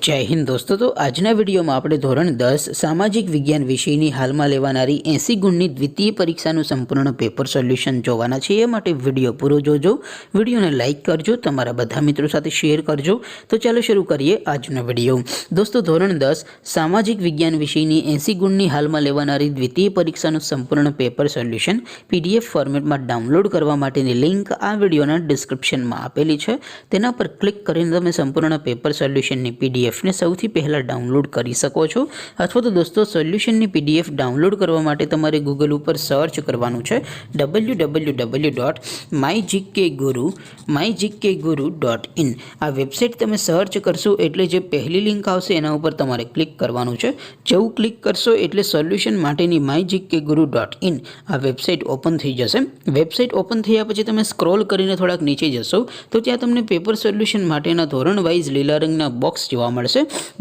जय हिंद दोस्तों। तो आजना विडियो में આપણે ધોરણ 10 સામાજિક વિજ્ઞાન વિષયની હાલમાં લેવાનારી 80 ગુણની દ્વિતીય પરીક્ષાનું સંપૂર્ણ પેપર સોલ્યુશન જોવાના છે। એ માટે વિડિયો પૂરો જોજો, વિડિયોને લાઈક કરજો, તમારા બધા મિત્રો સાથે શેર કરજો। તો ચાલો શરૂ કરીએ આજનો વિડિયો। દોસ્તો ધોરણ 10 સામાજિક વિજ્ઞાન વિષયની 80 ગુણની હાલમાં લેવાનારી દ્વિતીય પરીક્ષાનું સંપૂર્ણ પેપર સોલ્યુશન પીડીએફ ફોર્મેટમાં ડાઉનલોડ કરવા માટેની લિંક આ વિડિયોના ડિસ્ક્રિપ્શનમાં આપેલી છે। તેના પર ક્લિક કરીને તમે સંપૂર્ણ પેપર સોલ્યુશનની પીડીએફ ने સૌથી પહેલા ડાઉનલોડ કરી શકો છો। અથવા તો દોસ્તો સોલ્યુશનની પીડીએફ ડાઉનલોડ કરવા માટે તમારે ગૂગલ ઉપર સર્ચ કરવાનું છે www.mygkguru.in। આ વેબસાઇટ તમે સર્ચ કરશો એટલે જે પહેલી લિંક આવશે એના ઉપર તમારે ક્લિક કરવાનું છે। જેવું ક્લિક કરશો એટલે સોલ્યુશન માટેની mygkguru.in આ વેબસાઇટ ઓપન થઈ જશે। વેબસાઇટ ઓપન થયા પછી તમે સ્ક્રોલ કરીને થોડાક નીચે જશો તો ત્યાં તમને પેપર સોલ્યુશન માટેના ધોરણ વાઇઝ લીલા રંગના બોક્સ જોવા મળશે।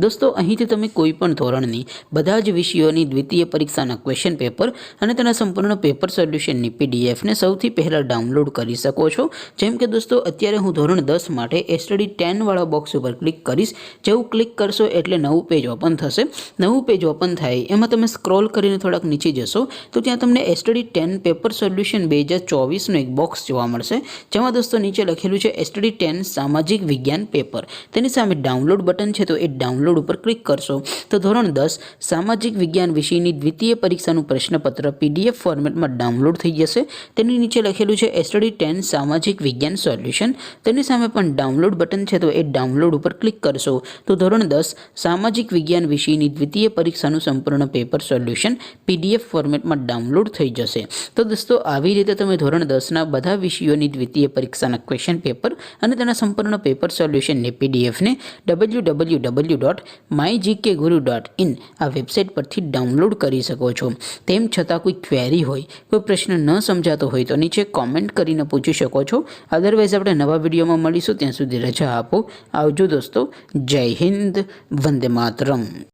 दोस्तों અહીંથી તમે કોઈ પણ ધોરણની બધા જ વિષયોની દ્વિતીય પરીક્ષાના ક્વેશ્ચન પેપર અને તેના સંપૂર્ણ પેપર સોલ્યુશનની પીડીએફ ને સૌથી પહેલા ડાઉનલોડ કરી શકો છો। જેમ કે દોસ્તો અત્યારે હું ધોરણ 10 માટે સ્ટડી 10 વાળા બોક્સ ઉપર ક્લિક કરીશ। જેવું ક્લિક કરશો એટલે નવું પેજ ઓપન થશે। નવું પેજ ઓપન થાય એમાં તમે સ્ક્રોલ કરીને થોડાક નીચે જશો તો ત્યાં તમને સ્ટડી 10 પેપર સોલ્યુશન 2024 નો એક બોક્સ જોવા મળશે। જેમાં દોસ્તો નીચે લખેલું છે સ્ટડી 10 સામાજિક વિજ્ઞાન પેપર। તેની સામે ડાઉનલોડ બટન છે તો એ ડાઉનલોડ ઉપર ક્લિક કરશો તો ધોરણ 10 સામાજિક વિજ્ઞાન વિષયની દ્વિતીય પરીક્ષાનું પ્રશ્નપત્ર પીડીએફ ફોર્મેટમાં ડાઉનલોડ થઈ જશે। તેની નીચે લખેલું છે સ્ટડી 10 સામાજિક વિજ્ઞાન સોલ્યુશન। તેની સામે પણ ડાઉનલોડ બટન છે તો એ ડાઉનલોડ ઉપર ક્લિક કરશો તો ધોરણ 10 સામાજિક વિજ્ઞાન વિષયની દ્વિતીય પરીક્ષાનું સંપૂર્ણ પેપર સોલ્યુશન પીડીએફ ફોર્મેટમાં ડાઉનલોડ થઈ જશે। તો દોસ્તો આવી રીતે તમે ધોરણ 10 ના બધા વિષયોની દ્વિતીય પરીક્ષાના ક્વેશ્ચન પેપર અને તેના સંપૂર્ણ પેપર સોલ્યુશનની પીડીએફ ને www.mygkguru.in આ વેબસાઇટ પરથી ડાઉનલોડ કરી શકો છો। તેમ છતાં કોઈ ક્વેરી હોય, કોઈ પ્રશ્ન ન સમજાતો હોય તો નીચે કોમેન્ટ કરીને પૂછી શકો છો। અધરવાઇઝ આપણે નવા વિડીયોમાં મળીશું, ત્યાં સુધી રજા આપો। આવજો દોસ્તો। જય હિન્દ, વંદે માતરમ।